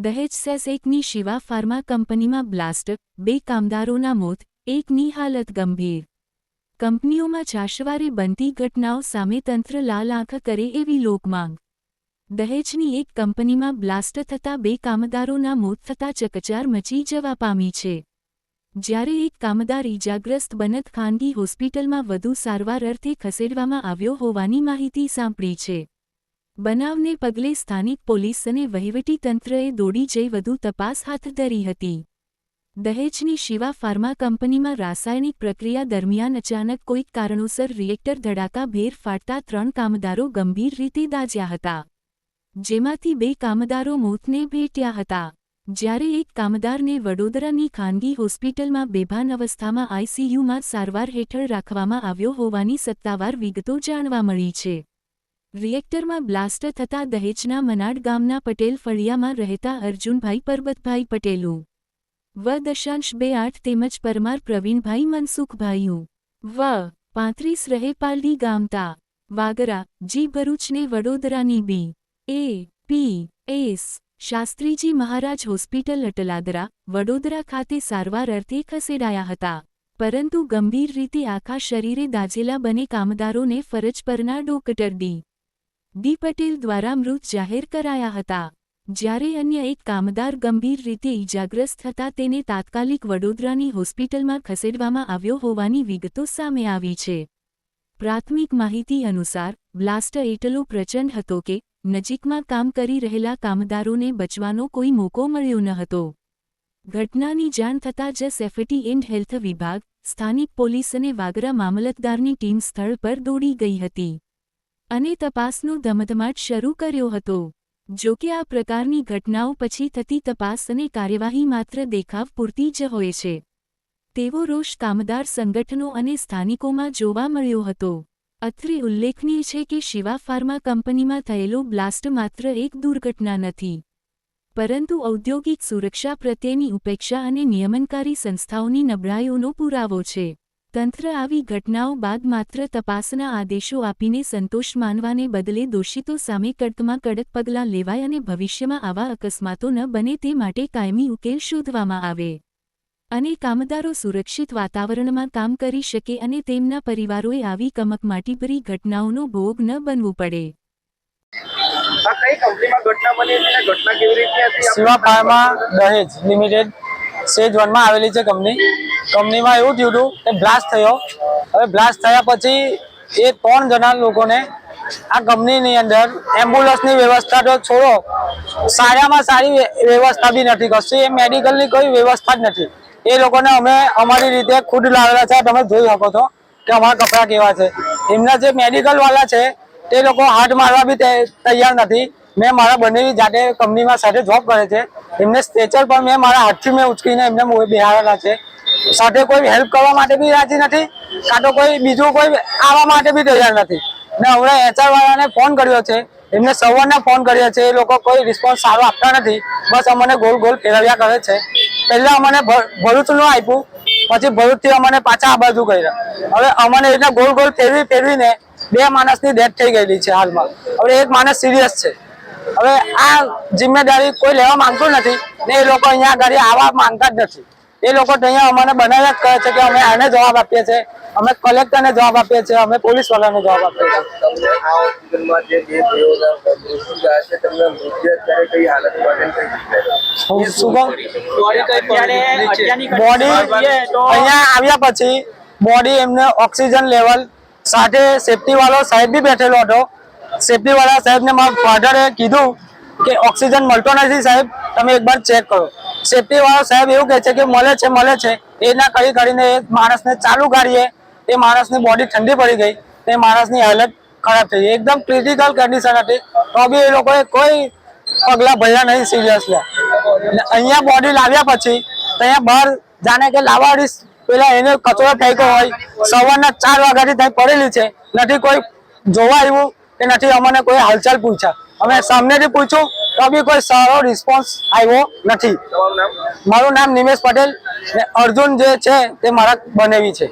દહેજ cess 1ની Shiva pharma કંપનીમાં blast, 2 કામદારોના મોત, 1ની હાલત ગંભીર. કંપનીઓમાં છાશવારે બનતી ઘટનાઓ સામે તંત્ર લાલ આંખ કરે એવી લોકમાંગ. દહેજની એક કંપનીમાં બ્લાસ્ટ થતાં 2 કામદારોના મોત થતાં ચકચાર મચી જવા પામી છે. જ્યારે એક કામદાર ઈજાગ્રસ્ત બનત ખાનગી હોસ્પિટલમાં વધુ સારવાર અર્થે ખસેડવામાં આવ્યો હોવાની માહિતી સાંપડી છે. બનાવને પગલે સ્થાનિક પોલીસ અને વહીવટીતંત્રએ દોડી જઈ વધુ તપાસ હાથ ધરી હતી. દહેજની શિવા ફાર્મા કંપનીમાં રાસાયણિક પ્રક્રિયા દરમિયાન અચાનક કોઈક કારણોસર રિએક્ટર ધડાકાભેર ફાટતા 3 કામદારો ગંભીર રીતે દાઝ્યા હતા. જેમાંથી 2 કામદારો મોતને ભેટ્યા હતા. જ્યારે એક કામદારને વડોદરાની ખાનગી હોસ્પિટલમાં બેભાન અવસ્થામાં આઈસીયુમાં સારવાર હેઠળ રાખવામાં આવ્યો હોવાની સત્તાવાર વિગતો જાણવા મળી છે. રિએક્ટરમાં બ્લાસ્ટ થતાં દહેજના મનાડ ગામના પટેલ ફળિયામાં રહેતા અર્જુનભાઈ પરબતભાઈ પટેલું વ.28 તેમજ પરમાર પ્રવીણભાઈ મનસુખભાઈયું વ.35 રહે પાલડી ગામતા વાગરા જી ભરૂચને વડોદરાની બી.એ.પી.એસ. શાસ્ત્રીજી મહારાજ હોસ્પિટલ અટલાદરા, વડોદરા ખાતે સારવાર અર્થે ખસેડાયા હતા. પરંતુ ગંભીર રીતે આખા શરીરે દાઝેલા બંને કામદારોને ફરજ પરના ડોક્ટર ડી પટેલ દ્વારા મૃત જાહેર કરાયા હતા. જ્યારે અન્ય એક કામદાર ગંભીર રીતે ઈજાગ્રસ્ત થતાં તેને તાત્કાલિક વડોદરાની હોસ્પિટલમાં ખસેડવામાં આવ્યો હોવાની વિગતો સામે આવી છે. પ્રાથમિક માહિતી અનુસાર બ્લાસ્ટ એટલો પ્રચંડ હતો કે નજીકમાં કામ કરી રહેલા કામદારોને બચવાનો કોઈ મોકો મળ્યો ન હતો. ઘટનાની જાણ થતાં જ સેફટી એન્ડ હેલ્થ વિભાગ, સ્થાનિક પોલીસ અને વાગરા મામલતદારની ટીમ સ્થળ પર દોડી ગઈ હતી અને તપાસનો ધમધમાટ શરૂ કર્યો હતો. જો કે આ પ્રકારની ઘટનાઓ પછી થતી તપાસ અને કાર્યવાહી માત્ર દેખાવ પૂરતી જ હોય છે તેવો રોષ કામદાર સંગઠનો અને સ્થાનિકોમાં જોવા મળ્યો હતો. અત્રે ઉલ્લેખનીય છે કે શિવા ફાર્મા કંપનીમાં થયેલો બ્લાસ્ટ માત્ર એક દુર્ઘટના નથી, પરંતુ ઔદ્યોગિક સુરક્ષા પ્રત્યેની ઉપેક્ષા અને નિયમનકારી સંસ્થાઓની નબળાઈઓનો પુરાવો છે. તંત્ર આવી ઘટનાઓ બાદ માત્ર તપાસના આદેશો આપીને સંતોષ માનવાને બદલે દોષિતો સામે કડકમાં કડક પગલાં લેવાય અને ભવિષ્યમાં આવા અકસ્માતો ન બને તે માટે કાયમી ઉકેલ શોધવામાં આવે અને કામદારો સુરક્ષિત વાતાવરણમાં કામ કરી શકે અને તેમના પરિવારોએ આવી કમકમાટીભરી ઘટનાઓનો ભોગ ન બનવું પડે. શિવા ફાર્મા દહેજ લિમિટેડ સ્ટેજ 1માં આવેલી છે કંપનીમાં એવું થયું હતું કે બ્લાસ્ટ થયો. હવે બ્લાસ્ટ થયા પછી એ 3 જણા લોકોને આ કંપનીની અંદર એમ્બ્યુલન્સની વ્યવસ્થા તો છોડો, સારામાં સારી વ્યવસ્થા બી નથી, કશી મેડિકલની કોઈ વ્યવસ્થા જ નથી. એ લોકોને અમે અમારી રીતે ખુદ લાવેલા છે. તમે જોઈ શકો છો કે અમારા કપડાં કેવા છે. એમના જે મેડિકલવાળા છે તે લોકો હાથ મારવા બી તૈયાર નથી. મેં મારા બંને જાતે કંપનીમાં સાથે જોબ કરે છે, એમને સ્ટ્રેચર પર મેં મારા હાથથી મેં ઉચકીને એમને બેહારેલા છે. સાથે કોઈ હેલ્પ કરવા માટે બી રાજી નથી, કાં તો કોઈ બીજું કોઈ આવવા માટે બી તૈયાર નથી. ને હમણાં HR વાળાને ફોન કર્યો છે, એમને સવારના ફોન કર્યા છે, એ લોકો કોઈ રિસ્પોન્સ સારો આપતા નથી. બસ અમને ગોળ ગોળ ફેરવ્યા કરે છે. પહેલાં અમને ભરૂચનું આપ્યું, પછી ભરૂચથી અમને પાછા આ બાજુ કર્યા. હવે અમને એટલે ગોળ ગોળ ફેરવીને 2 માણસની ડેથ થઈ ગયેલી છે હાલમાં. હવે એક માણસ સિરિયસ છે. હવે આ જિમ્મેદારી કોઈ લેવા માંગતું નથી ને એ લોકો અહીંયા આગળ આવવા માંગતા જ નથી. એ લોકો અહીંયા અમને બનાવ્યા જ કહે છે કે અમે આને જવાબ આપીએ છીએ, અમે કલેક્ટરને જવાબ આપીએ છીએ, અમે પોલીસવાળાને જવાબ આપીએ છીએ. બોડી અહીંયા આવ્યા પછી બોડી એમને ઓક્સિજન લેવલ સાથે સેફટી વાળો સાહેબ બી બેઠેલો હતો. સેફટી વાળા સાહેબને મારા ફાધરે કીધું કે ઓક્સિજન મળતો નથી સાહેબ, તમે એકવાર ચેક કરો. સેફટી વાળો સાહેબ એવું કહે છે કે મળે છે. એના કરીને એ માણસને ચાલુ કાઢીએ, એ માણસની બોડી ઠંડી પડી ગઈ, તે માણસની હાલત ખરાબ થઈ ગઈ, એકદમ ક્રિટિકલ કન્ડિશન હતી. તો બી એ લોકોએ કોઈ પગલાં ભર્યા નહીં સિરિયસલી. અહીંયા બોડી લાવ્યા પછી ત્યાં બહાર જાણે કે લાવાડી પેલા એને કચરો ફેંક્યો હોય, સવારના 4 વાગ્યાથી ત્યાં પડેલી છે, નથી કોઈ જોવા આવ્યું કે નથી અમને કોઈ હાલચાલ પૂછ્યા. અમે સામનેથી પૂછ્યું તો બી કોઈ સારો રિસ્પોન્સ આવ્યો નથી. મારું નામ નિમેશ પટેલ ને અર્જુન જે છે તે મારા બનેવી છે.